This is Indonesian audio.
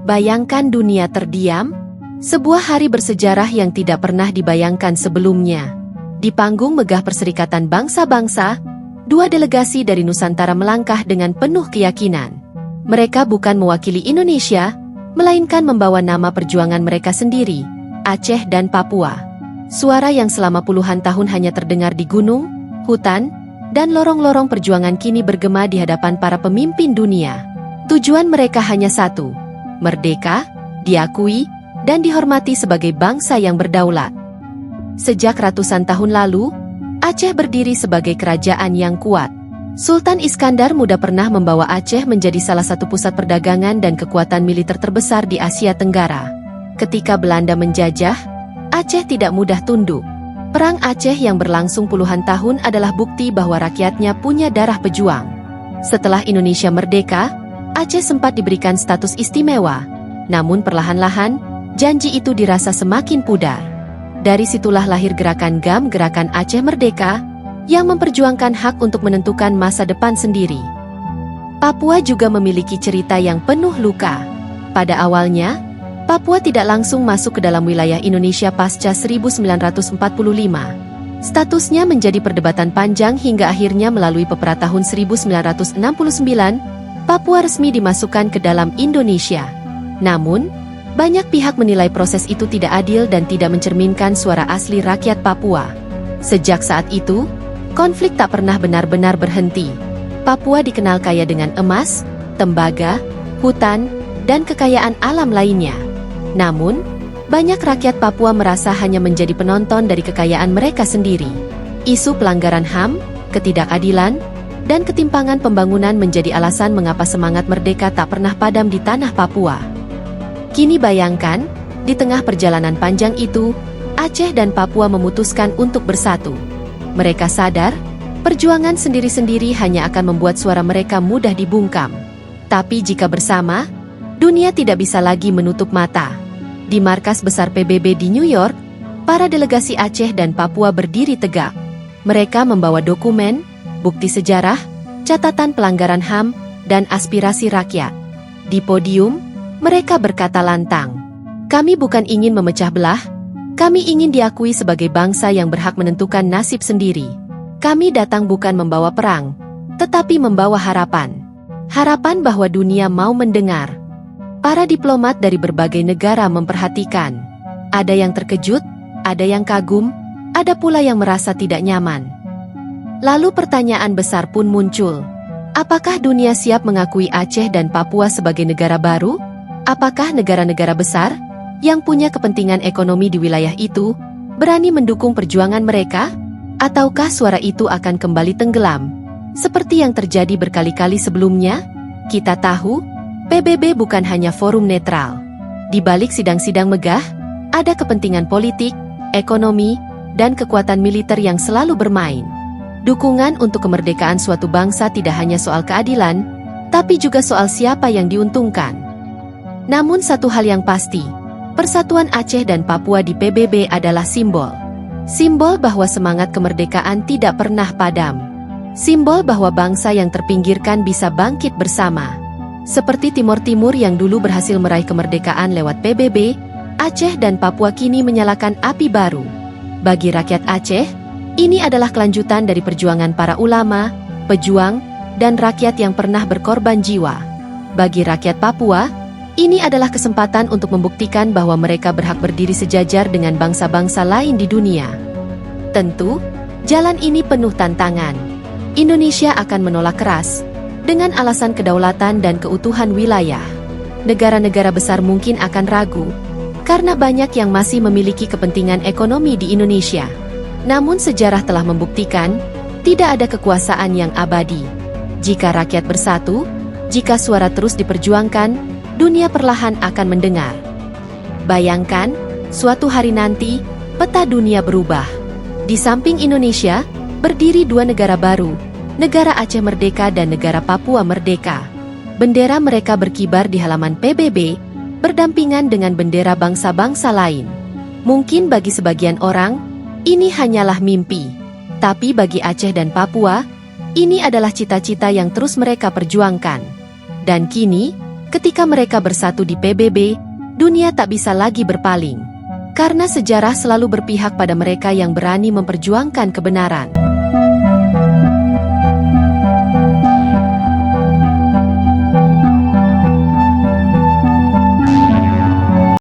Bayangkan dunia terdiam, sebuah hari bersejarah yang tidak pernah dibayangkan sebelumnya. Di panggung megah Perserikatan Bangsa-Bangsa, dua delegasi dari Nusantara melangkah dengan penuh keyakinan. Mereka bukan mewakili Indonesia, melainkan membawa nama perjuangan mereka sendiri, Aceh dan Papua. Suara yang selama puluhan tahun hanya terdengar di gunung, hutan, dan lorong-lorong perjuangan kini bergema di hadapan para pemimpin dunia. Tujuan mereka hanya satu: merdeka, diakui, dan dihormati sebagai bangsa yang berdaulat. Sejak ratusan tahun lalu, Aceh berdiri sebagai kerajaan yang kuat. Sultan Iskandar Muda pernah membawa Aceh menjadi salah satu pusat perdagangan dan kekuatan militer terbesar di Asia Tenggara. Ketika Belanda menjajah, Aceh tidak mudah tunduk. Perang Aceh yang berlangsung puluhan tahun adalah bukti bahwa rakyatnya punya darah pejuang. Setelah Indonesia merdeka, Aceh sempat diberikan status istimewa. Namun perlahan-lahan, janji itu dirasa semakin pudar. Dari situlah lahir gerakan GAM, Gerakan Aceh Merdeka, yang memperjuangkan hak untuk menentukan masa depan sendiri. Papua juga memiliki cerita yang penuh luka. Pada awalnya, Papua tidak langsung masuk ke dalam wilayah Indonesia pasca 1945. Statusnya menjadi perdebatan panjang hingga akhirnya melalui Pepera tahun 1969, Papua resmi dimasukkan ke dalam Indonesia. Namun, banyak pihak menilai proses itu tidak adil dan tidak mencerminkan suara asli rakyat Papua. Sejak saat itu, konflik tak pernah benar-benar berhenti. Papua dikenal kaya dengan emas, tembaga, hutan, dan kekayaan alam lainnya. Namun, banyak rakyat Papua merasa hanya menjadi penonton dari kekayaan mereka sendiri. Isu pelanggaran HAM, ketidakadilan, dan ketimpangan pembangunan menjadi alasan mengapa semangat merdeka tak pernah padam di tanah Papua. Kini bayangkan, di tengah perjalanan panjang itu, Aceh dan Papua memutuskan untuk bersatu. Mereka sadar, perjuangan sendiri-sendiri hanya akan membuat suara mereka mudah dibungkam. Tapi jika bersama, dunia tidak bisa lagi menutup mata. Di markas besar PBB di New York, para delegasi Aceh dan Papua berdiri tegak. Mereka membawa dokumen, bukti sejarah, catatan pelanggaran HAM, dan aspirasi rakyat. Di podium, mereka berkata lantang, "Kami bukan ingin memecah belah, kami ingin diakui sebagai bangsa yang berhak menentukan nasib sendiri. Kami datang bukan membawa perang, tetapi membawa harapan. Harapan bahwa dunia mau mendengar." Para diplomat dari berbagai negara memperhatikan. Ada yang terkejut, ada yang kagum, ada pula yang merasa tidak nyaman. Lalu pertanyaan besar pun muncul. Apakah dunia siap mengakui Aceh dan Papua sebagai negara baru? Apakah negara-negara besar, yang punya kepentingan ekonomi di wilayah itu, berani mendukung perjuangan mereka? Ataukah suara itu akan kembali tenggelam? Seperti yang terjadi berkali-kali sebelumnya, kita tahu, PBB bukan hanya forum netral. Di balik sidang-sidang megah, ada kepentingan politik, ekonomi, dan kekuatan militer yang selalu bermain. Dukungan untuk kemerdekaan suatu bangsa tidak hanya soal keadilan, tapi juga soal siapa yang diuntungkan. Namun satu hal yang pasti, persatuan Aceh dan Papua di PBB adalah simbol. Simbol bahwa semangat kemerdekaan tidak pernah padam. Simbol bahwa bangsa yang terpinggirkan bisa bangkit bersama. Seperti Timor Timur yang dulu berhasil meraih kemerdekaan lewat PBB, Aceh dan Papua kini menyalakan api baru. Bagi rakyat Aceh, ini adalah kelanjutan dari perjuangan para ulama, pejuang, dan rakyat yang pernah berkorban jiwa. Bagi rakyat Papua, ini adalah kesempatan untuk membuktikan bahwa mereka berhak berdiri sejajar dengan bangsa-bangsa lain di dunia. Tentu, jalan ini penuh tantangan. Indonesia akan menolak keras, dengan alasan kedaulatan dan keutuhan wilayah. Negara-negara besar mungkin akan ragu, karena banyak yang masih memiliki kepentingan ekonomi di Indonesia. Namun sejarah telah membuktikan, tidak ada kekuasaan yang abadi. Jika rakyat bersatu, jika suara terus diperjuangkan, dunia perlahan akan mendengar. Bayangkan, suatu hari nanti, peta dunia berubah. Di samping Indonesia, berdiri dua negara baru, negara Aceh Merdeka dan negara Papua Merdeka. Bendera mereka berkibar di halaman PBB, berdampingan dengan bendera bangsa-bangsa lain. Mungkin bagi sebagian orang, ini hanyalah mimpi. Tapi bagi Aceh dan Papua, ini adalah cita-cita yang terus mereka perjuangkan. Dan kini, Ketika mereka bersatu di PBB, dunia tak bisa lagi berpaling. Karena sejarah selalu berpihak pada mereka yang berani memperjuangkan kebenaran.